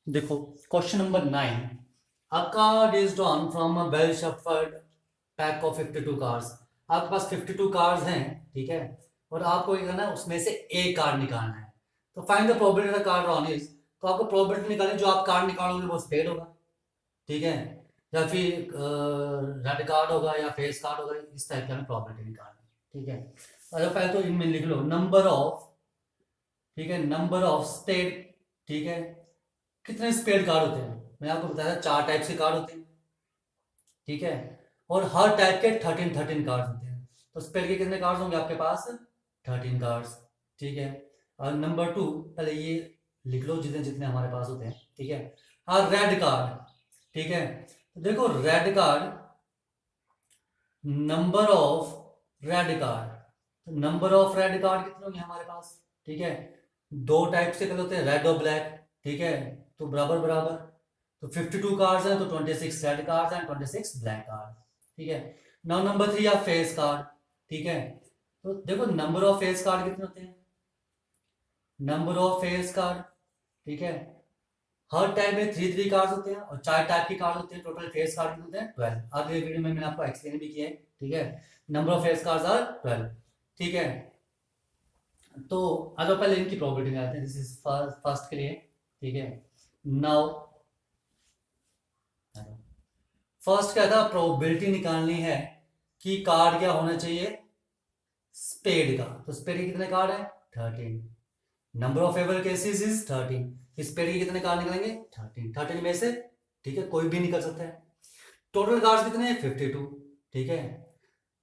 देखो question number 9। A card is drawn from a well shuffled pack of 52 cards. आपके पास 52 cards हैं, ठीक है, और आपको ये करना है उसमें से एक कार्ड निकालना है। तो find the probability of the card drawn is, तो आपको प्रोबेबिलिटी निकालनी, जो आप कार्ड निकालोगे वो स्पेड होगा, ठीक है, या फिर रेड कार्ड होगा या फेस कार्ड होगा, इस टाइप की हमें प्रोबेबिलिटी निकालनी है, ठीक है। अगर पहले तो इनमें लिख लो नंबर ऑफ, ठीक है, नंबर ऑफ स्टेट, ठीक है, कितने स्पेड कार्ड होते हैं। मैंने आपको बताया था 4 टाइप के कार्ड होते हैं, ठीक है, और हर टाइप के 13 कार्ड होते हैं। तो स्पेड के कितने कार्ड्स होंगे आपके पास? 13 कार्ड्स, ठीक है। और नंबर 2, पहले ये लिख लो जितने जितने हमारे पास होते हैं, ठीक है। और रेड कार्ड, ठीक है, तो देखो red card, number of red card, number of red card कितने होंगे हमारे पास, ठीक है। 2 टाइप से कलर होते हैं, रेड और ब्लैक, ठीक है, तो बराबर बराबर। तो 52 कार्ड्स हैं तो 26 रेड कार्ड्स हैं, 26 ब्लैक कार्ड, ठीक है। नाउ नंबर 3 आप फेस कार्ड, ठीक है। तो देखो नंबर ऑफ फेस कार्ड कितने होते हैं, नंबर ऑफ फेस कार्ड, ठीक है, हर टाइप में 3 कार्ड्स होते हैं और 4 टाइप के कार्ड होते हैं। टोटल फेस कार्ड कितने होते हैं? 12। आगे वीडियो में मैंने आपको एक्सप्लेन भी किया है, ठीक है। Number of face cards are 12, ठीक है। तो आ जाओ पहले इनकी प्रॉपर्टी में आते हैं। दिस इज फर्स्ट के लिए, ठीक है। नाउ फर्स्ट क्या था, प्रोबेबिलिटी निकालनी है कि कार्ड क्या होना चाहिए, स्पेड का। तो स्पेड के कितने कार्ड है? 13। Number of favour cases is 13। Spade के कितने कार्ड निकलेंगे? 13। 13 में से, ठीक है, कोई भी निकल सकता है। टोटल कार्ड्स कितने हैं? 52, ठीक है।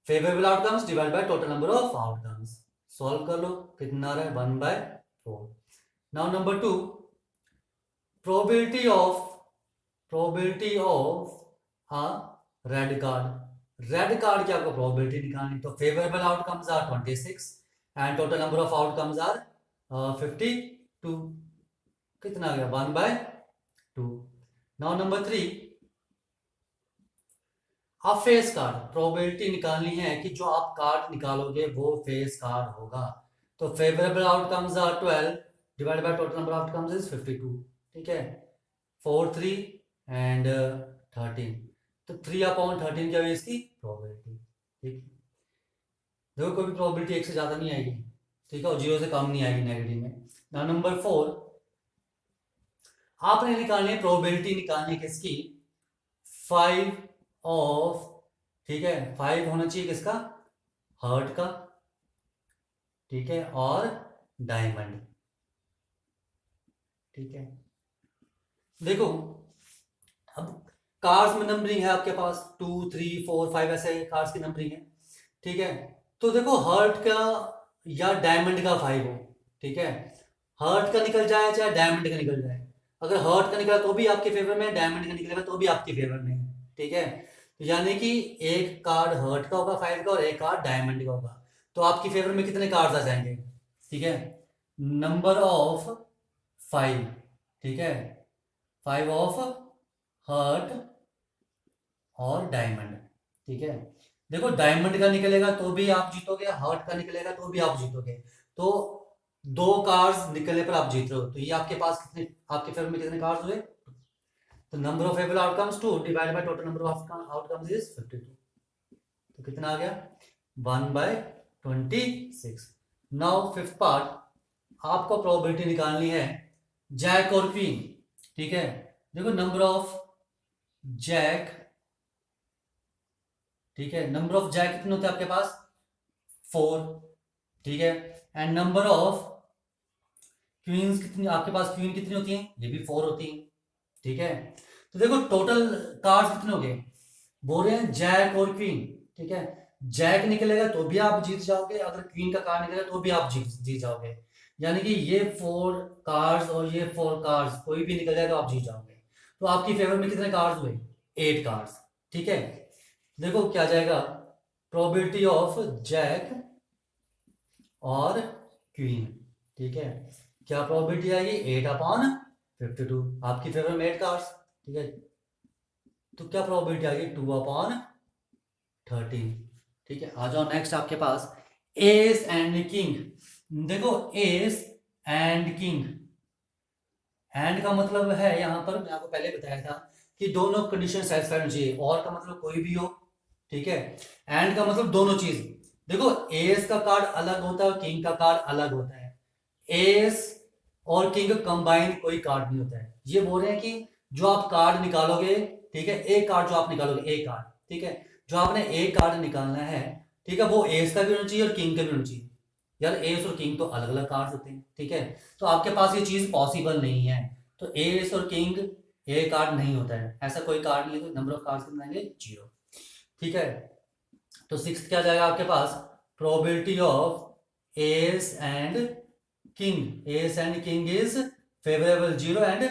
Favourable outcomes divide by total number of outcomes, solve कर लो, कितना आ रहा है? 1/4। Now number 2, probability of, probability of a red card. Red card की आपको प्रोबेबिलिटी निकालनी, तो favourable outcomes are 26 and total number of outcomes are 52। कितना आ गया? 1/2। नाउ नंबर 3, अब फेस कार्ड प्रोबेबिलिटी निकालनी है कि जो आप कार्ड निकालोगे वो फेस कार्ड होगा। तो favourable outcomes are 12 divide by total number of outcomes is 52, ठीक है। 4 3 एंड 13, तो 3/13 क्या हुई इसकी प्रोबेबिलिटी, ठीक। देखो कोई भी प्रोबेबिलिटी 1 से ज्यादा नहीं आएगी, ठीक है, और 0 से कम नहीं आएगी नेगेटिव में। नाउ नंबर 4, आपने निकालनी है प्रोबेबिलिटी निकालनी है किसकी? 5 ऑफ, ठीक है, 5 होना चाहिए किसका? हर्ट का, ठीक है, और डायमंड, ठीक है। देखो अब कार्स में नंबरिंग है आपके पास 2 3 4 5, ऐसे कार्स की नंबरिंग है, ठीक है। तो देखो हर्ट का या डायमंड का 5 हो, ठीक है, हर्ट का निकल जाए चाहे डायमंड का निकल जाए। अगर हर्ट का निकला तो भी आपके फेवर में है, डायमंड का निकलेगा तो भी आपके फेवर में है, ठीक है। तो यानी कि एक कार्ड हर्ट का होगा 5 का और एक कार्ड डायमंड का होगा। तो आपकी फेवर में कितने कार्ड्स आ जाएंगे, ठीक है? नंबर ऑफ 5, ठीक है, 5 ऑफ हर्ट और डायमंड, ठीक है। देखो डायमंड का निकलेगा तो भी आप जीतोगे, हर्ट का निकलेगा तो भी आप जीतोगे। तो 2 कार्ड्स निकलने पर आप जीत रहे हो। तो ये आपके पास कितने, आपके फेवर में कितने कार्ड्स हुए? तो number of favourable outcomes 2 divide by total number of outcomes is 52। तो कितना आ गया? 1/26। नाउ फिफ्थ पार्ट, आपको प्रोबेबिलिटी निकालनी है जैक और क्वीन, ठीक है। देखो नंबर ऑफ जैक, ठीक है, नंबर ऑफ जैक कितने होते हैं आपके पास? 4, ठीक है। एंड नंबर ऑफ क्वींस कितनी आपके पास? क्वीन कितनी होती है? ये भी 4 होती है, ठीक है। तो देखो टोटल कार्ड्स कितने हो गए? बोल रहे हैं जैक और क्वीन, ठीक है। जैक निकलेगा तो भी आप जीत जाओगे, अगर क्वीन का कार्ड निकलेगा तो भी आप जीत जीत जाओगे। यानी कि ये 4 कार्ड्स और ये 4 कार्ड्स कोई भी निकल जाए तो आप जीत जाओगे। तो आपकी फेवर में कितने कार्ड्स हुए? 8 कार्ड्स, ठीक है। देखो क्या जाएगा, प्रोबेबिलिटी ऑफ जैक और क्वीन, ठीक है। क्या प्रोबेबिलिटी आएगी? 8/52। आपकी फेवर में 8 कार्ड्स, ठीक है। तो क्या प्रोबेबिलिटी आ गई? 2/13, ठीक है। आ जाओ नेक्स्ट आपके पास एस एंड किंग। देखो एस एंड किंग, एंड का मतलब है यहाँ पर मैं आपको पहले बताया था कि दोनों कंडीशन सेटिस्फाइड होनी चाहिए, और का मतलब कोई भी हो, ठीक है। एंड का मतलब दोनों चीज। देखो एस का कार्ड अलग होता है और किंग का कार्ड अलग होता है। एस और किंग कंबाइन कोई कार्ड नहीं होता है। ये बोल रहे हैं कि जो आप कार्ड निकालोगे, ठीक है, एक कार्ड जो आप निकालोगे, एक कार्ड, ठीक है, जो आपने एक कार्ड निकालना है, ठीक है, वो एस का भी होना चाहिए और किंग का भी होना चाहिए। यार एस और किंग तो अलग अलग कार्ड होते हैं, ठीक है, तो आपके पास ये चीज पॉसिबल नहीं है। तो एस और किंग ए कार्ड नहीं होता है, ऐसा कोई कार्ड नहीं है, तो नंबर ऑफ कार्ड्स कितने आएंगे, 0, ठीक है। तो सिक्स क्या जाएगा आपके पास, probability of ace and king, ace and king is favourable 0 and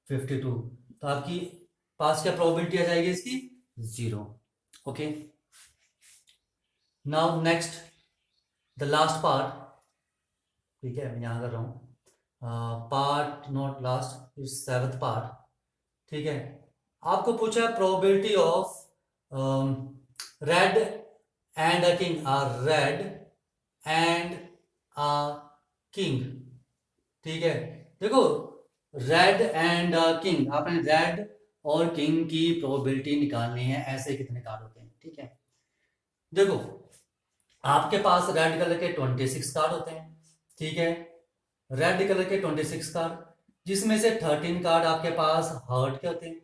52। तो आपकी पास क्या प्रोबेबिलिटी आ जाएगी इसकी, 0। Okay, now next the last part, ठीक है, मैं यहां कर रहा हूं part not last, is seventh part, ठीक है। आपको पूछा है probability of red and a king, or red and a king, ठीक है। देखो रेड एंड किंग, आपने रेड और किंग की प्रोबेबिलिटी निकालनी है, ऐसे कितने कार्ड होते हैं, ठीक है। देखो आपके पास रेड कलर के 26 कार्ड होते हैं, ठीक है, रेड कलर के 26 कार्ड, जिसमें से 13 कार्ड आपके पास हार्ट के होते हैं,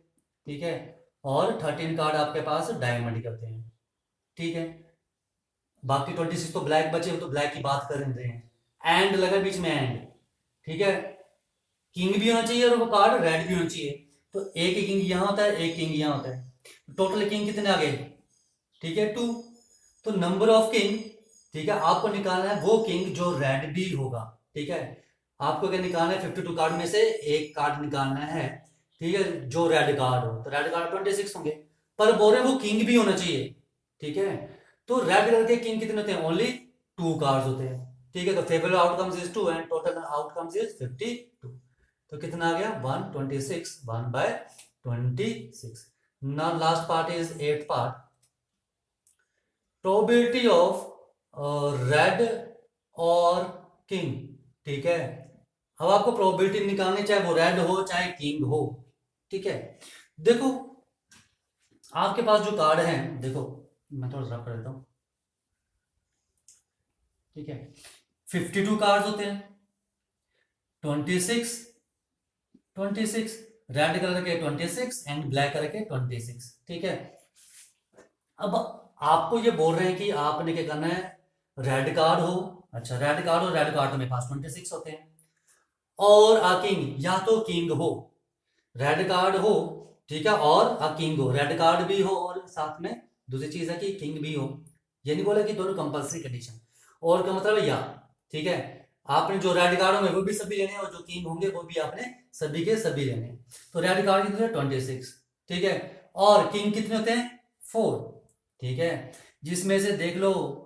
ठीक है, और 13 कार्ड आपके पास डायमंड के होते हैं, ठीक है। बाकी 26 तो ब्लैक बचे, तो ब्लैक की बात कर रहे हैं। एंड लगा बीच में एंड, ठीक है, किंग भी होना चाहिए और वो कार्ड रेड भी होना चाहिए। तो एक किंग यहां होता है, एक किंग यहां होता है, टोटल किंग कितने आ गए, ठीक है, 2। तो नंबर ऑफ किंग, ठीक है, आपको निकालना है वो किंग जो रेड भी होगा, ठीक है। आपको क्या निकालना है, 52 कार्ड में से एक कार्ड निकालना है, ठीक है, जो रेड कार्ड हो। तो रेड कार्ड 26 होंगे, पर बोल रहे वो किंग भी होना चाहिए, ठीक है। तो रेड कलर के किंग कितने होते हैं, ओनली 2 कार्ड्स होते हैं, ठीक है। तो favourable outcomes is 2 and total outcomes is 52। तो कितना आ गया, 126, 1/26। Now last part is eighth part, probability of red और किंग, ठीक है। अब आपको प्रोबेबिलिटी निकालनी, चाहे वो रेड हो चाहे किंग हो, ठीक है। देखो आपके पास जो कार्ड है, देखो मैं थोड़ा सा कर देता हूं, ठीक है, 52 कार्ड होते हैं, 26 26 रेड कलर के 26 एंड ब्लैक कलर के 26, ठीक है। अब आपको ये बोल रहे हैं कि आपने क्या करना है, रेड कार्ड हो, अच्छा रेड कार्ड हो, रेड कार्ड तो मेरे पास 26 होते हैं, और अ किंग, या तो किंग हो, रेड कार्ड हो, ठीक है, और अ किंग हो, रेड कार्ड भी हो और साथ में दूसरी चीज है कि किंग भी हो। ये नहीं बोला कि दोनों कंपल्सरी कंडीशन, और क्या मतलब है, या, ठीक है, आपने जो रेड कार्ड होंगे वो भी सभी लेने हैं और जो किंग होंगे वो भी आपने सभी के सभी लेने हैं। तो रेड कार्ड कितने, 26, ठीक है, और किंग कितने होते हैं, 4, ठीक है, जिसमें से देख लो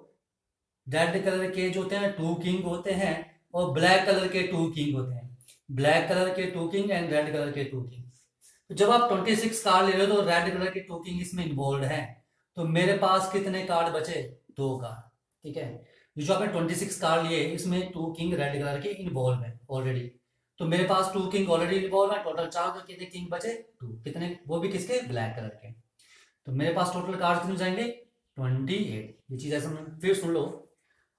रेड कलर के जो होते हैं 2 किंग होते हैं और ब्लैक कलर के 2 किंग होते हैं, ब्लैक कलर के 2 किंग एंड रेड कलर के 2 किंग। तो जब आप 26 कार्ड ले रहे हो तो रेड कलर के 2 किंग इसमें इन्वॉल्व है। तो मेरे पास कितने कार्ड बचे, 2 कार्ड, ठीक है। ये जो आपने 26 कार्ड लिए इसमें 2 किंग रेड कलर के इन्वॉल्व है ऑलरेडी, तो मेरे पास 2 किंग ऑलरेडी इन्वॉल्व है, टोटल 4, तो कितने किंग बचे, 2, कितने, वो भी किसके, ब्लैक कलर के। तो मेरे पास टोटल कार्ड कितने जाएंगे, 28। ये चीज ऐसा फिर सुन लो,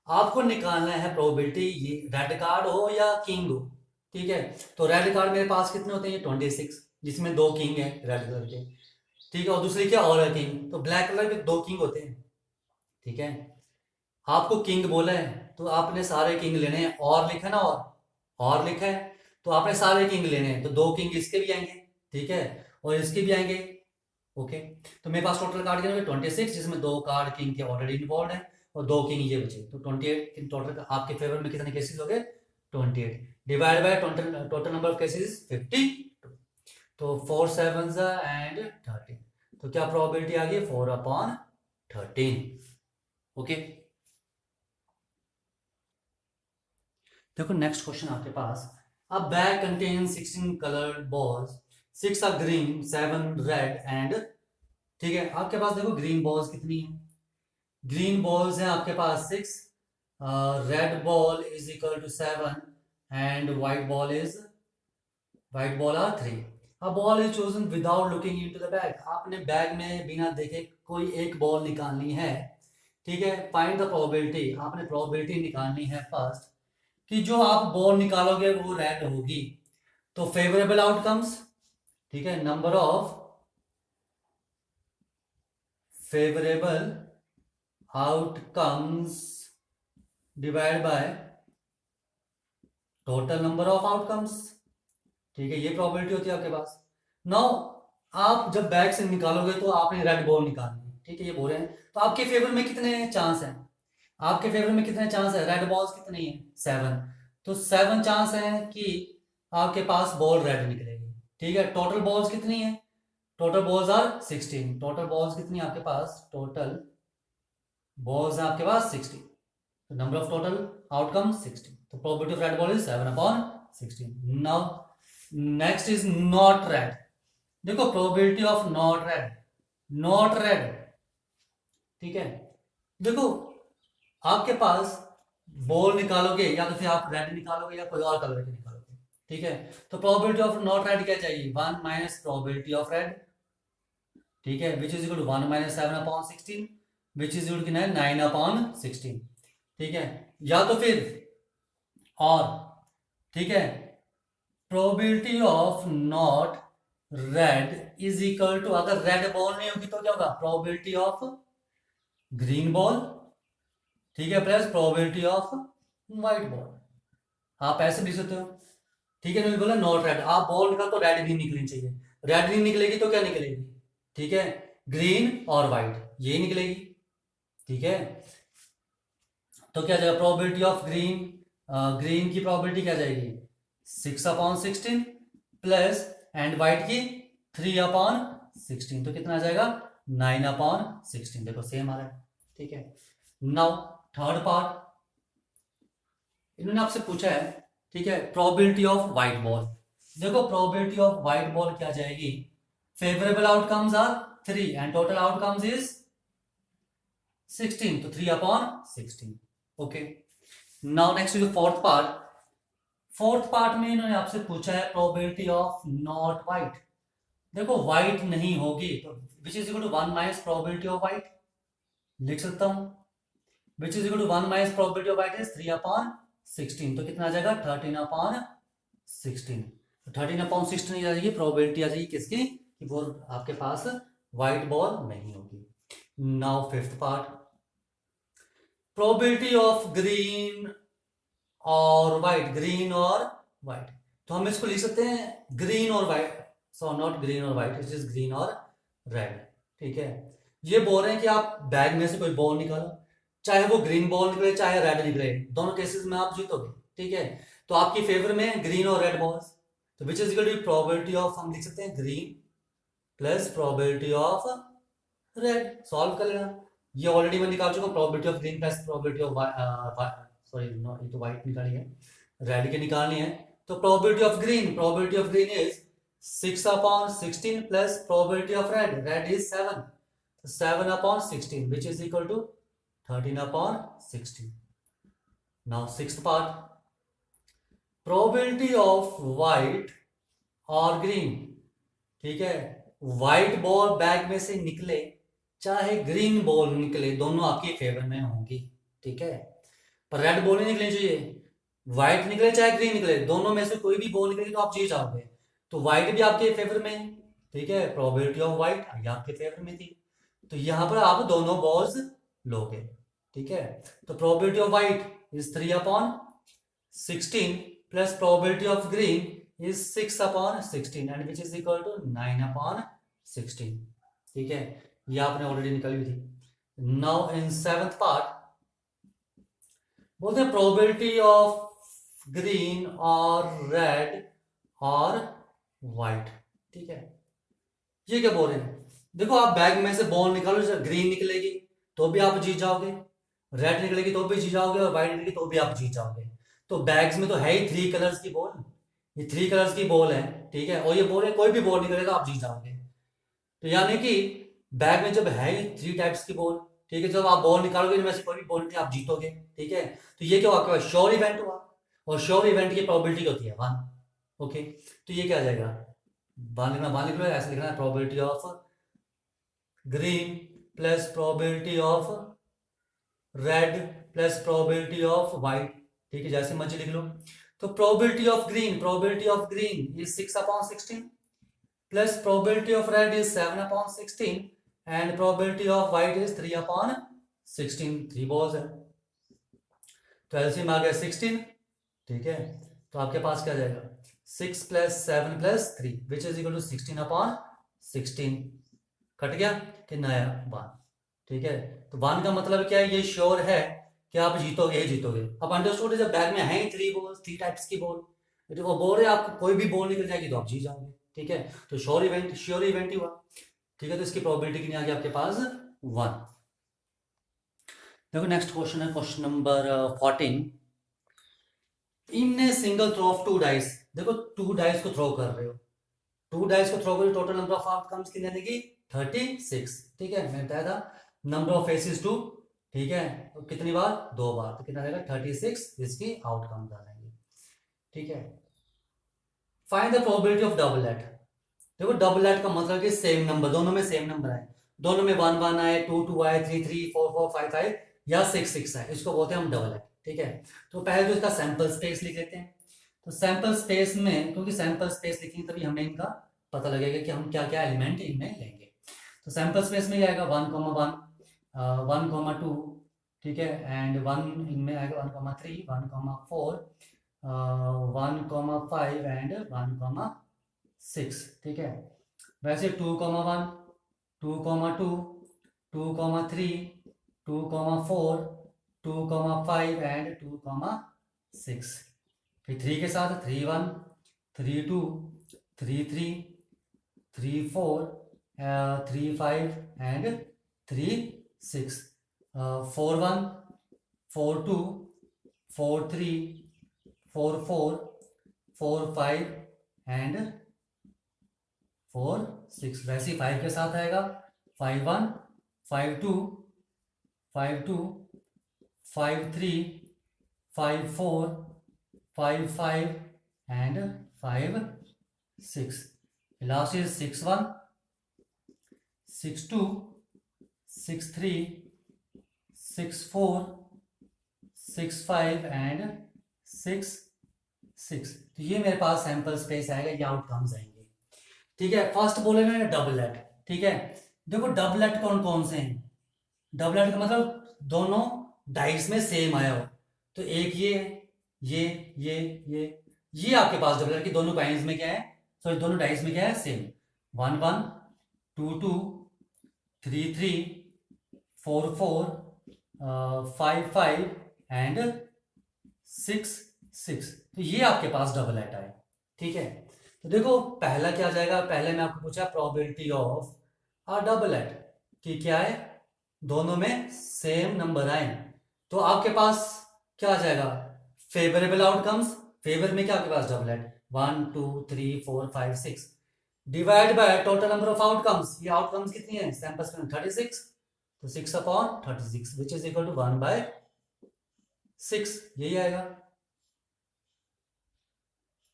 आपको निकालना है प्रोबेबिलिटी, ये रेड कार्ड हो या किंग हो, ठीक है। तो रेड कार्ड मेरे पास कितने होते हैं, 26, जिसमें 2 किंग है रेड कलर के, ठीक है, और दूसरी क्या और है किंग, तो ब्लैक कलर के 2 किंग होते हैं, ठीक है। आपको किंग बोला है तो आपने सारे किंग लेने हैं, और लिखा है ना, और लिखा है, तो आपने सारे किंग लेने हैं, तो 2 किंग इसके भी आएंगे, ठीक है, और इसके भी आएंगे, ओके। तो मेरे पास टोटल कार्ड कितने, 26, जिसमें 2 कार्ड किंग के ऑलरेडी इन्वॉल्व है और 2 किंग ये बचे, तो 28 इन टोटल आपके फेवर में कितने केसेस हो गए, 28 divide by total total number of cases 52। तो 4 7 एंड 13, तो क्या प्रोबेबिलिटी आ गई, 4/13, ओके। देखो नेक्स्ट क्वेश्चन आपके पास, a bag contains 16 coloured balls, 6 are green, 7 red and, ठीक है, आपके पास देखो ग्रीन बॉल्स कितनी है, ग्रीन बॉल्स हैं आपके पास 6, red ball is equal to 7 and white ball is white ball are 3। A ball is chosen without looking into the bag. आपने बैग में बिना देखे कोई एक बॉल निकालनी है, ठीक है। फाइंड द प्रोबेबिलिटी, आपने प्रोबेबिलिटी निकालनी है फर्स्ट कि जो आप बॉल निकालोगे वो रेड होगी। तो फेवरेबल आउटकम्स, ठीक है, number of favourable outcomes divide by total number of outcomes, ठीक है, ये प्रोबेबिलिटी होती है आपके पास। नाउ आप जब बैग से निकालोगे तो आपने रेड बॉल निकालनी है, ठीक है, ये बोल रहे हैं। तो आपके फेवर में कितने चांस हैं, आपके फेवर में कितने चांस है, रेड बॉल्स कितनी है, 7। तो 7 चांस है कि आपके पास बॉल रेड निकलेगी, ठीक है। टोटल बॉल्स कितनी है, total balls are 16। Total balls कितनी है आपके पास, टोटल बॉल्स है आपके पास 16। तो नंबर ऑफ टोटल आउटकम 16। तो probability of red ball is 7/16। Now next is not red. देखो probability of not red, not red, ठीक है। देखो आपके पास बॉल निकालोगे या तो फिर आप रेड निकालोगे या कोई और कलर के निकालोगे, ठीक है। तो प्रोबेबिलिटी ऑफ नॉट रेड क्या चाहिए, 1 माइनस प्रोबेबिलिटी ऑफ रेड, ठीक है, which is equal to 1 minus 7/16, which is equal to 9/16, ठीक है। या तो फिर और, ठीक है, probability of not red is equal to, अगर रेड बॉल नहीं होगी तो क्या होगा, प्रोबेबिलिटी ऑफ ग्रीन बॉल, ठीक है, plus probability of white ball. आप ऐसे लिख सकते हो, ठीक है। बोला नॉट रेड, आप बॉल निकाल तो रेड ग्रीन निकलनी चाहिए, रेड ग्रीन निकलेगी तो क्या निकलेगी, ठीक है, ग्रीन और व्हाइट ये निकलेगी, ठीक है। तो क्या जाएगा, प्रोबेबिलिटी ऑफ ग्रीन, ग्रीन की प्रोबेबिलिटी क्या जाएगी 6/16 प्लस एंड व्हाइट की 3/16, तो कितना आ जाएगा 9/16। देखो सेम आ रहा है, ठीक है। नाउ थर्ड पार्ट, इन्होंने आपसे पूछा है, ठीक है, प्रोबेबिलिटी ऑफ व्हाइट बॉल। देखो प्रोबेबिलिटी ऑफ व्हाइट बॉल क्या जाएगी, favourable outcomes are 3 and total outcomes is 16, तो 3/16, okay. Now next is fourth part. Fourth part में इन्होंने आपसे पूछा है प्रोबेबिलिटी ऑफ नॉट व्हाइट। देखो व्हाइट नहीं होगी तो which is equal to 1 minus probability of white, लिख सकता हूं, which is equal to 1 minus probability of white is 3/16, तो कितना आ जाएगा 13/16। तो 13/16 आ जाएगी प्रोबेबिलिटी, आ जाएगी किसकी, कि वो आपके पास व्हाइट बॉल नहीं होगी। Now fifth part, probability of green और व्हाइट, ग्रीन और व्हाइट। तो हम इसको लिख सकते हैं ग्रीन और व्हाइट, सो नॉट ग्रीन और व्हाइट, इट इज ग्रीन और रेड, ठीक है। ये बोल रहे हैं कि आप बैग में से कोई बॉल निकालो, चाहे वो ग्रीन बॉल निकले चाहे रेड निकले, दोनों केसेस में आप जीतोगे, ठीक है। तो आपकी फेवर में ग्रीन और रेड बॉल्स, तो which is equal to probability of, हम लिख सकते हैं green plus probability of red, solve कर लेना। ये ऑलरेडी मैं निकाल चुका, probability of green plus probability of, sorry no, ये तो व्हाइट निकाली है, रेड की निकालनी है। तो probability of green is 6/16 plus probability of red is 7, 7/16 which is equal to 13/16. Now sixth part, probability of white और green, ठीक है, व्हाइट बॉल बैग में से निकले चाहे ग्रीन बॉल निकले, दोनों आपके फेवर में होंगी, ठीक है। पर रेड बॉल नहीं निकलनी चाहिए, व्हाइट निकले चाहे ग्रीन निकले, दोनों में से कोई भी बॉल निकलेगी तो आप जीत जाओगे। तो व्हाइट भी आपके फेवर में है, ठीक है, प्रोबेबिलिटी ऑफ व्हाइट आपके फेवर में थी, तो यहां पर आप दोनों बॉल्स लोगे, ठीक है। तो probability of white is 3/16 plus probability of green is 6/16 and which is equal to 9/16, ठीक है। ये आपने ऑलरेडी निकाली हुई थी। नाउ इन सेवंथ पार्ट बोलते हैं प्रोबेबिलिटी ऑफ ग्रीन और रेड और व्हाइट, ठीक है। ये क्या बोल रहे हैं, देखो आप बैग में से बॉल निकालो, ग्रीन निकलेगी तो भी आप जीत जाओगे, रेड निकलेगी तो भी जीत जाओगे और व्हाइट निकलेगी तो भी आप जीत जाओगे। तो बैग्स में तो है ही 3 कलर्स की बॉल, ये 3 कलर्स की बॉल है, ठीक है, और ये बॉल है कोई भी बॉल निकलेगा आप जीत जाओगे। तो यानी कि बैग में जब है ही 3 टाइप्स की बॉल, ठीक है, जब आप बॉल निकालोगे इनमें से कोई भी बॉल आप जीतोगे, ठीक है। तो ये क्या आपके पास श्योर इवेंट हुआ, और श्योर इवेंट की प्रोबेबिलिटी होती है 1, ओके, तो ये क्या आ जाएगा, वन लिख लो, ऐसे लिखना है probability of green plus probability of red plus probability of white. ठीक है, जैसे मर्जी लिख लो। तो probability of green is 6/16 plus probability of red is 7/16 and probability of white is 3/16। 3 balls है, तो एलसीएम आ गया 16। ठीक है, तो आपके पास क्या जाएगा, 6 + 7 + 3 which is equal to 16/16। Cut गया कि नया 1। ठीक है, तो 1 का मतलब क्या है, ये श्योर है कि आप जीतोगे ही जीतोगे। अब अंडरस्टूड है, जब बैग में है ही 3 बॉल, 3 टाइप्स की बॉल, तो वो बोल रहे हैं आपको कोई भी बॉल निकल जाएगी तो आप जीत जाओगे। ठीक है, तो श्योर इवेंट ही हुआ। ठीक है, तो इसकी प्रोबेबिलिटी कितनी आ गई आपके पास, 1। देखो नेक्स्ट क्वेश्चन है, question number 14। In a single throw of 2 dice, देखो 2 डाइस को थ्रो कर रहे हो, 2 डाइस को थ्रो करो, टोटल नंबर ऑफ आउटकम्स कितने आने की, 36। ठीक है, मैंने बताया था नंबर ऑफ फेसेस 2। ठीक है, तो कितनी बार, 2 बार, तो कितना आएगा 36, इसकी आउटकम्स आ जाएंगे। ठीक है, find the probability of double eight. देखो डबल एट का मतलब कि सेम नंबर, दोनों में सेम नंबर आए, दोनों में 1 1 आए, 2 2 आए, 3 3 4 4 5 5 या 6 6 आए, इसको बोलते हैं हम डबल एट। ठीक है, तो पहले तो इसका सैंपल स्पेस लिख लेते हैं। तो सैंपल स्पेस में, क्योंकि सैंपल स्पेस लिखेंगे तभी हमें इनका पता लगेगा कि हम क्या क्या एलिमेंट इनमें लेंगे। तो सैंपल स्पेस में ये आएगा 1 1 1 2। ठीक है, एंड 1 इनमें आएगा 1 3 1 4 1 5 एंड 1 6। ठीक है, वैसे 2 1 2 2 2 3 2 4 2 5 एंड 2 6। फिर 3 के साथ 3 1 3 2 3 3 3 4 3 5 एंड 3 6 4 1 4 2 4 3 4 4 4 5 एंड 4 6। वैसे ही 5 के साथ आएगा 5 1 5 2 5 2 5 3 5 4 5 5 एंड 5 6। Last is 6 1 6 2 6 3 6 4 6 5 and 6 6। तो ये मेरे पास सैंपल स्पेस आएगा, ये आउटकम्स आएंगे। ठीक है, फर्स्ट बोले ना डबल एट। ठीक है, देखो डबल एट कौन कौन से हैं, डबल एट का मतलब दोनों डाइस में सेम आया हो, तो एक ये ये आपके पास डबल एट की दोनों काइंस में क्या है, सॉरी दोनों डाइस में क्या है, सेम। 1 1 2 2 3 3 4 4 5 5 एंड 6 6। तो ये आपके पास डबल एट आए। ठीक है, तो देखो पहला क्या आ जाएगा, पहले मैं आपको पूछा probability of a double eight कि क्या है, दोनों में सेम नंबर आए, तो आपके पास क्या आ जाएगा, फेवरेबल आउटकम्स। फेवर में क्या आपके पास double at 1 2 3 4 5 6 divide by total number of outcomes. ये आउटकम्स कितनी है, सैंपल्स में 36, तो 6/36 विच इज इक्वल टू 1/6, यही आएगा।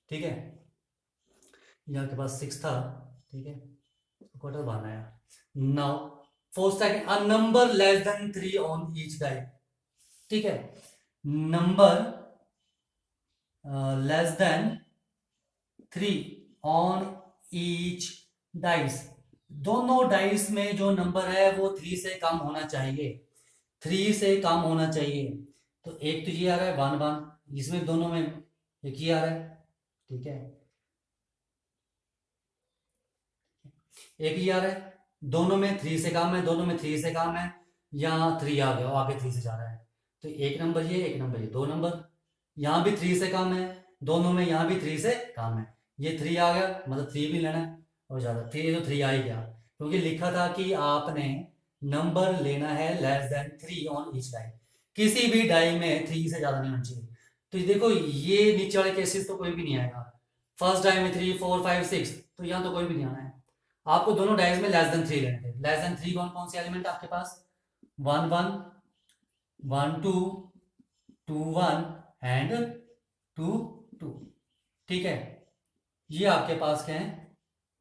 ठीक है, यहाँ के पास 6 था। ठीक है, क्वार्टर 1 आया। Now for second, a number less than 3 on each die. ठीक है, number less than 3 on each dice, दोनों डाइस में जो नंबर है वो 3 से कम होना चाहिए, 3 से कम होना चाहिए। तो एक तो ये आ रहा है 1 1, इसमें दोनों में एक ही आ रहा है। ठीक है, एक ही आ रहा है, दोनों में 3 से कम है, दोनों में 3 से कम है, यहाँ 3 आ गया, आगे 3 से जा रहा है, तो एक नंबर ये, एक नंबर ये, 2 नंबर। यहाँ भी 3 से कम है, दोनों में यहाँ भी 3 से कम है, ये 3 आ गया, मतलब 3 भी लेना है और ज़्यादा, 3 तो 3 आ ही गया, क्योंकि लिखा था कि आपने नंबर लेना है less than 3 on each die, किसी भी डाई में 3 से ज़्यादा नहीं होना चाहिए। तो देखो ये नीचे वाले केसेस तो कोई भी नहीं आएगा, फर्स्ट डाई में 3 4 5 6, तो यहाँ तो कोई भी नहीं आना है। आपको दोनों डाइज में लेस देन 3 लेने थे। लेस देन 3 कौन कौन से एलिमेंट आपके पास, 1 1 1 2 2 1 एंड 2 2। ठीक है, ये आपके पास क्या है,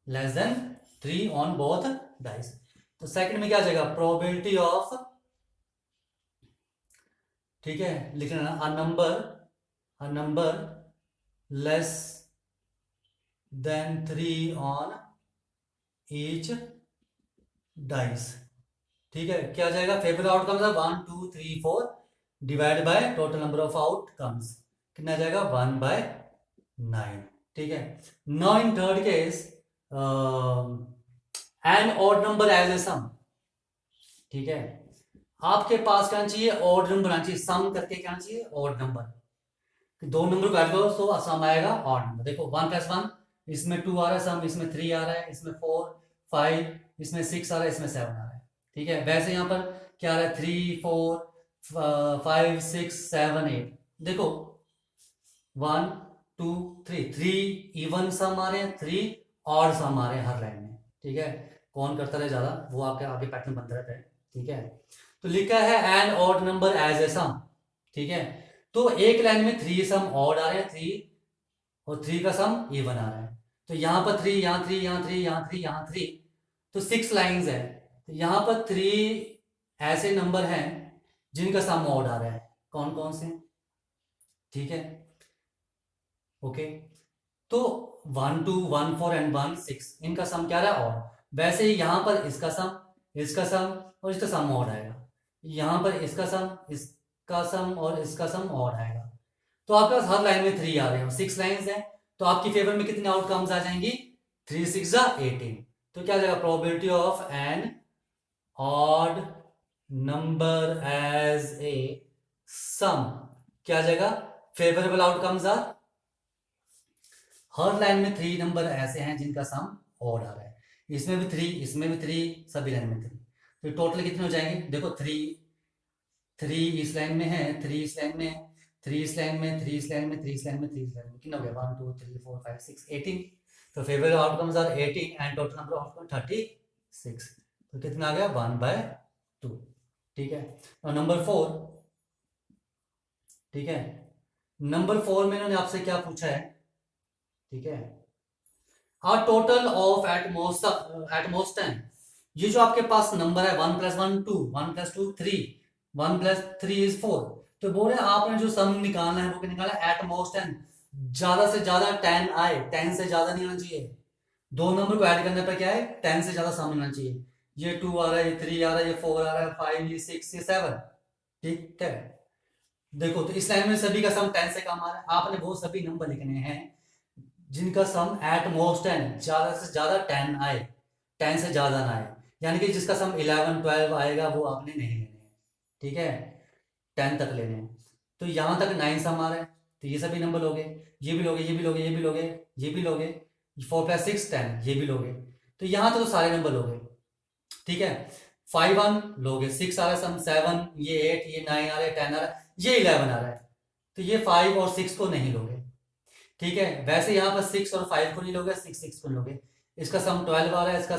less than 3 on both dice. तो सेकंड में क्या आ जाएगा, प्रोबेबिलिटी ऑफ, ठीक है, लिख लेना, अ number less than 3 on each dice. ठीक है, क्या आ जाएगा, फेवरेट आउटकम्स है 1 2 3 4 divide by total number of outcomes, कितना आ जाएगा 1/9। ठीक है, now in third case an odd number as a sum. ठीक है, आपके पास क्या चाहिए, ऑड नंबर आना चाहिए, सम करके क्या चाहिए, ऑड नंबर। दो नंबर को ऐड करो तो सम आएगा ऑड नंबर। देखो 1+1, इसमें 2 आ रहा है सम, इसमें 3 आ रहा है, इसमें 4 5, इसमें 6 आ रहा है, इसमें 7 आ रहा है। ठीक है, वैसे यहाँ पर क्या आ रहा है, 3 4 5 6 7 8। देखो 1 2 3, 3 इवन सम आ रहे हैं, 3 ऑड सम आ रहे हैं हर लाइन में। ठीक है, कौन करता रहे ज्यादा वो आपके आगे पैटर्न बनता रहता है। ठीक है, तो लिखा है an odd number as a sum. ठीक है, तो एक लाइन में 3 सम ऑड आ रहे हैं, 3 और 3 का सम इवन आ रहा है। तो यहाँ पर 3, यहाँ 3, यहाँ 3, यहाँ 3, यहाँ 3, तो 6 लाइंस है। तो यहाँ पर 3 ऐसे नंबर हैं जिनका सम ऑड आ रहा है, कौन कौन से। ठीक है, ओके, तो 1 2 1 4 एंड 1 6, इनका सम क्या रहा है, ऑड। वैसे ही यहाँ पर इसका सम, इसका सम और इसका सम ऑड आएगा। यहाँ पर इसका सम, इसका सम और इसका सम ऑड आएगा। तो आपके पास हर लाइन में 3 आ रहे हैं, 6 लाइंस हैं, तो आपकी फेवर में कितने आउटकम्स आ जाएंगी, 3 6 18। तो क्या आ जाएगा, probability of an odd number as a sum, क्या आ जाएगा, फेवरेबल आउटकम्स आर, हर लाइन में 3 नंबर ऐसे हैं जिनका सम ऑड आ रहा है, इसमें भी 3, इसमें भी 3, सभी लाइन में 3। तो टोटल कितने हो जाएंगे, देखो 3 इस लाइन में है, 3 इस लाइन में, 3 इस लाइन में, 3 इस लाइन में, 3 इस लाइन में, 3 इस लाइन में, कितना हो गया 1 2 3 4 5 6 18। तो favourable outcomes are 18 and total number of outcome 36। तो कितना आ गया 1/2। ठीक है, और नंबर 4, ठीक है, नंबर 4 में इन्होंने आपसे क्या पूछा है, ठीक है, a total of at most 10। ये जो आपके पास नंबर है 1 + 1 2, 1 + 2 3, 1 + 3 is 4। तो बोल रहे हैं आपने जो सम निकालना है वो क्या निकाला, एट मोस्ट 10, ज्यादा से ज्यादा 10 आए, 10 से ज्यादा नहीं आना चाहिए। दो नंबर को ऐड करने पर क्या है, 10 से ज्यादा सम आना चाहिए। ये 2 आ रहा है, ये 3 आ रहा है, ये 4 आ रहा है, 5, ये 6, ये 7। ठीक है, देखो तो इस लाइन में सभी का सम 10 से कम आ रहा है, आपने वो सभी नंबर लिखने हैं जिनका सम एट मोस्ट 10, ज्यादा से ज्यादा 10 आए, 10 से ज्यादा ना आए। यानी कि जिसका सम 11 12 आएगा वो आपने नहीं लेने हैं। ठीक है, 10 तक लेने हैं। तो यहां तक 9 सम आ रहा है, तो ये सभी नंबर लोगे, ये भी लोगे, ये भी लोगे, ये भी लोगे, ये भी लोगे, 4 + 6 10, ये भी लोगे। तो यहां तक तो सारे नंबर लोगे। ठीक है, 5 1 लोगे, 6 आ रहा है सम, 7, ये 8, ये 9 आ रहा है, 10 आ रहा है, ये 11 आ रहा है। तो ये 5 और 6 को नहीं लोगे। ठीक है, वैसे यहाँ पर 6 और 5 को नहीं लोगे, 6 को लोगे। इसका सम 12 आ रहा है, इसका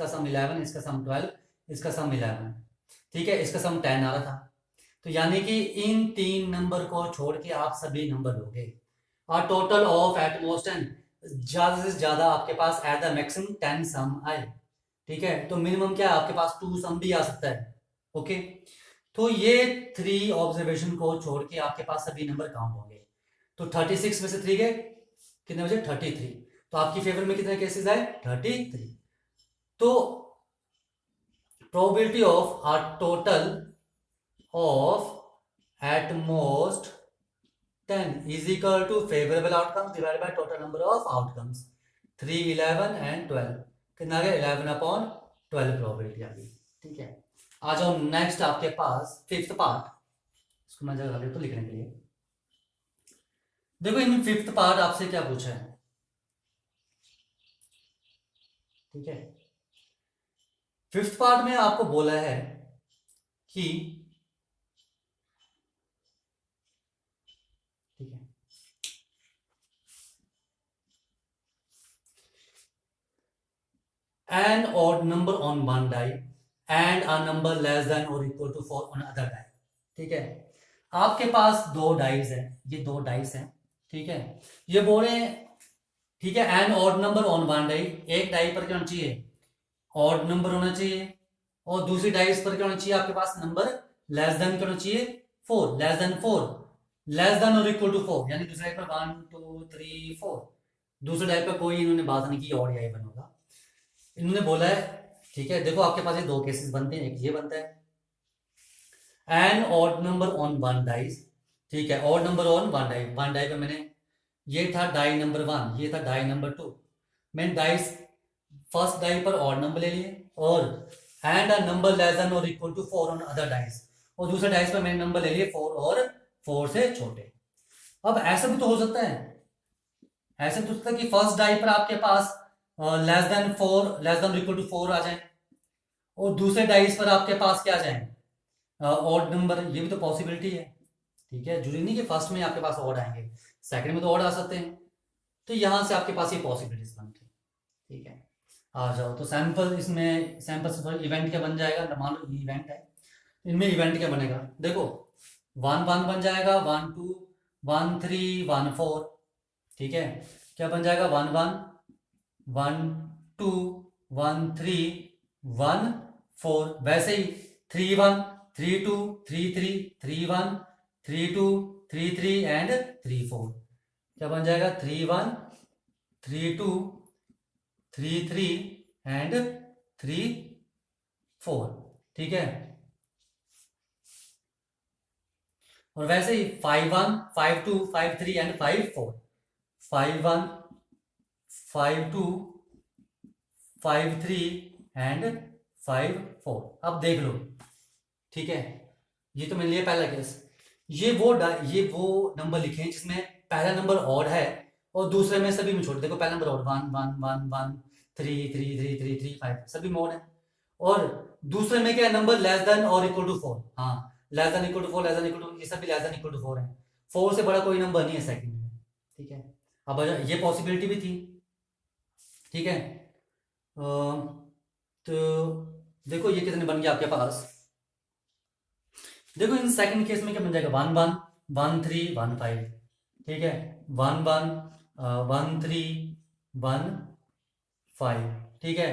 सम 11, इसका सम 12, इसका सम 11। ठीक है, इसका सम 10 आ रहा था। तो यानी कि इन 3 नंबर को छोड़ के आप सभी नंबर लोगे, और टोटल ऑफ एट मोस्ट 10, ज्यादा से ज्यादा आपके पास एट द मैक्सिमम 10 सम आए। ठीक है, तो मिनिमम क्या है आपके पास 2 सम भी आ सकता है। ओके, तो ये 3 ऑब्जर्वेशन को छोड़ के आपके पास सभी नंबर काउंट होंगे। तो 36 में से 3 गए, कितने बचे 33। तो आपकी फेवर में कितने केसेस आए 33। तो probability of a total of at most 10 is equal to favourable outcomes divided by total number of outcomes, 3 11 and 12, कितना आ गया 11/12 प्रोबेबिलिटी आ गई। ठीक है, आ जाओ नेक्स्ट आपके पास फिफ्थ पार्ट, इसको मैं जगह देता हूं लिखने के लिए। देखो इन फिफ्थ पार्ट आपसे क्या पूछा है। ठीक है, फिफ्थ पार्ट में आपको बोला है कि, ठीक है, an odd number on one die and a number less than और equal to 4 on other die. ठीक है, आपके पास दो डाइस हैं, ये दो डाइस हैं। ठीक है, ये बोल रहे हैं ठीक है, an odd number on one die, एक डाई पर क्या होना चाहिए, ऑड नंबर होना चाहिए, और दूसरी डाइस पर क्या होना चाहिए आपके पास, नंबर लेस देन क्या होना चाहिए, 4, लेस देन 4, लेस देन और इक्वल टू 4, यानी दूसरे डाई पर 1 2 3 4, दूसरे डाई पर कोई इन्होंने बात नहीं की ऑड या इवन होगा, इन्होंने बोला है। ठीक है, देखो आपके पास ये दो केसेस बनते हैं, एक ये बनता है an odd number on one dice. ठीक है, odd number on one die पे मैंने, ये था डाई नंबर 1, ये था डाई नंबर 2, मैंने डाइस फर्स्ट डाई पर ऑड नंबर ले लिए, और and a number less than और equal to 4 on other dice, और दूसरे डाइस पर मैंने नंबर ले लिए 4 और 4 से छोटे। अब ऐसा भी तो हो सकता है, ऐसे तो हो सकता है कि फर्स्ट डाई पर आपके पास less than 4, less than equal to 4 आ जाए, और दूसरे डाइस पर आपके पास क्या आ जाए, ऑड नंबर, ये भी तो पॉसिबिलिटी है। ठीक है, जरूरी नहीं कि फर्स्ट में आपके पास ऑड आएंगे, सेकंड में तो ऑड आ सकते हैं, तो यहां से आपके पास ये पॉसिबिलिटीज बनती है। ठीक है, आ जाओ, तो सैंपल, इसमें सैंपल से इवेंट क्या बन जाएगा, मान लो इवेंट है, इनमें इवेंट क्या बनेगा, देखो 1 1 बन जाएगा, 1 2 1 3 1 4। ठीक है, क्या बन जाएगा, 1 1 1 2 1 3 1 4, वैसे ही 3 1 3 2 3 3 3 1 3 2 3 3 एंड 3 4, क्या बन जाएगा, 3 1 3 2 3 3 एंड 3 4। ठीक है, और वैसे ही 5 1 5 2 5 3 एंड 5 4, 5 1 5 2 5 3 एंड 5 4। अब देख लो, ठीक है, ये तो मैंने लिया पहला केस, ये वो नंबर लिखे हैं जिसमें पहला नंबर ऑड है, और दूसरे में सभी में छोटे, देखो पहला नंबर ऑड 1 1 1 1 3 3 3 3 3 5, सभी में ऑड है, और दूसरे में क्या है, नंबर लेस देन और इक्वल टू 4, हाँ less than equal to 4, less than equal to, ये सभी लेस देन इक्वल टू 4 है, 4 से बड़ा कोई नंबर नहीं है सेकंड में। ठीक है, अब ये पॉसिबिलिटी भी थी। ठीक है, तो देखो ये कितने बन गया आपके पास, देखो इन सेकंड केस में क्या बन जाएगा, 1 1 1 3 1 5। ठीक है, 1 1 1 3 1 5। ठीक है,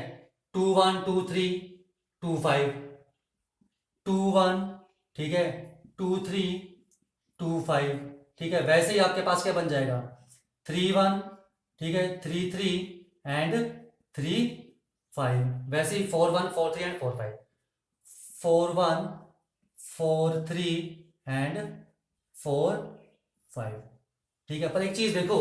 2 1 2 3 2 5 2 1। ठीक है, 2 3 2 5। ठीक है, वैसे ही आपके पास क्या बन जाएगा, 3 1। ठीक है, 3 3 एंड 3 5, वैसे ही 4 1 4 3 एंड 4 5, 4 1 4 3 एंड 4 5। ठीक है, पर एक चीज देखो,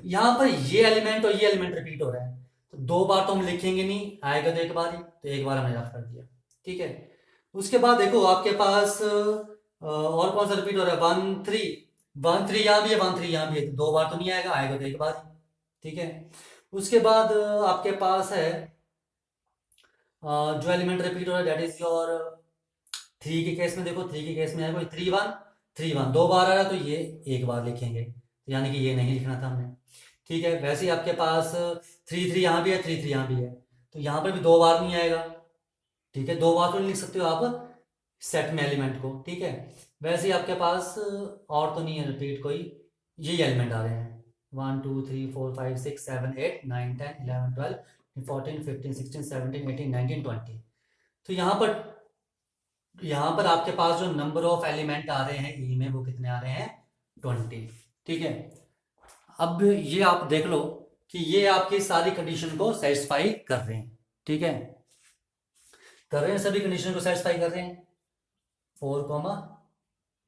यहां पर ये एलिमेंट और ये एलिमेंट रिपीट हो रहा है, तो दो बार तो हम लिखेंगे नहीं, आएगा तो एक बार ही, तो एक बार हमने याद कर दिया। ठीक है, उसके बाद देखो आपके पास और कौन सा रिपीट हो रहा है, 1 3 1 3 यहाँ भी है, 1 3 यहाँ भी है, तो दो बार तो नहीं आएगा, आएगा तो एक बार ही। ठीक है, उसके बाद आपके पास है जो एलिमेंट रिपीट हो रहा है, दैट इज योर 3 के केस में, देखो 3 के केस में है कोई 3 1 3 1, दो बार आ रहा है, तो ये एक बार लिखेंगे, यानी कि ये नहीं लिखना था हमने। ठीक है, वैसे ही आपके पास 3 3 यहाँ भी है, 3 3 यहाँ भी है, तो यहाँ पर भी दो बार नहीं आएगा। ठीक है, दो बार तो नहीं लिख सकते हो आप सेट में एलिमेंट को। ठीक है, वैसे ही आपके पास और तो नहीं है रिपीट कोई, यही एलिमेंट आ रहे हैं, 1 2 3 4 5 6 7 8 9 10 11 12 14 15 16 17 18 19 20। तो यहाँ पर आपके पास जो नंबर ऑफ एलिमेंट आ रहे हैं ई में, वो कितने आ रहे हैं, 20। ठीक है, अब ये आप देख लो कि ये आपकी सारी कंडीशन को सेटिस्फाई कर रहे हैं। ठीक है, कर रहे हैं, सभी कंडीशन को सेटिस्फाई कर रहे हैं, 4 कॉमा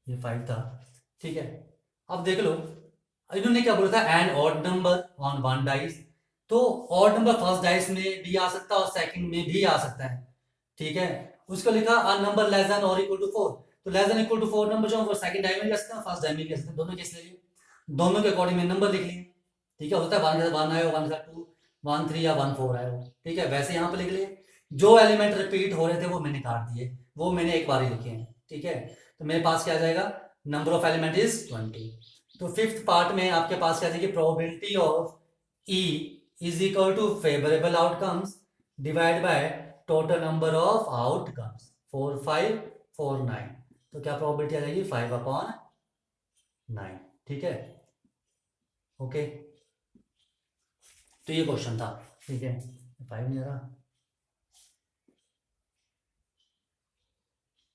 ये 5 था। ठीक है, अब देख लो, इन्होंने क्या बोला था, an odd number on one dice, तो ऑड नंबर फर्स्ट डाइस में भी आ सकता है और सेकंड में भी आ सकता है। ठीक है, उसको लिखा अ नंबर लेस देन और इक्वल टू 4, तो less than equal to 4 number जो वो सेकंड डाई में जा सकते हैं, फर्स्ट डाई में जा सकते हैं, दोनों केस ले लिए, दोनों के अकॉर्डिंग में नंबर लिख लिए। ठीक है, होता है 1 के साथ 1 आए हो, 1 के साथ 2 1 3 या 1 4 आए हो। ठीक है, वैसे यहाँ पे लिख लिए, जो एलिमेंट रिपीट हो रहे थे वो मैंने काट दिए, वो मैंने एक बार ही लिखे हैं। ठीक है, तो मेरे पास क्या आ जाएगा, नंबर ऑफ एलिमेंट इज 20। तो फिफ्थ पार्ट में आपके पास क्या जाएगी, probability of E is equal to favourable outcomes divide by total number of outcomes 4 5 4 9। तो क्या प्रोबेबिलिटी आ जाएगी, 5/9। ठीक है, ओके। तो ये क्वेश्चन था, ठीक है। 5 नहीं आ रहा,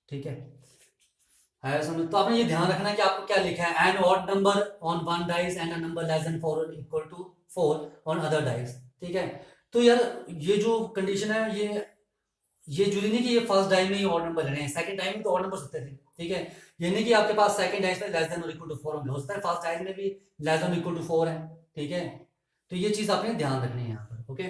ठीक है समझ। तो आपने ये ध्यान रखना कि आपको क्या लिखा है, an odd number on one dice and a number less than 4 और equal to 4 on other dice, ठीक है। तो यार ये जो कंडीशन है, ये जरूरी नहीं कि ये फर्स्ट डाइस में ही ऑड नंबर लेने हैं, सेकंड डाइस में तो ऑड नंबर सकते थे, ठीक है। ये नहीं कि आपके पास सेकंड डाइस में लेस देन और इक्वल टू 4 होंगे, हो सकता है फर्स्ट डाइस में भी लेस देन और इक्वल टू 4 है, ठीक है। तो ये चीज आपने ध्यान रखनी है यहाँ पर, ओके।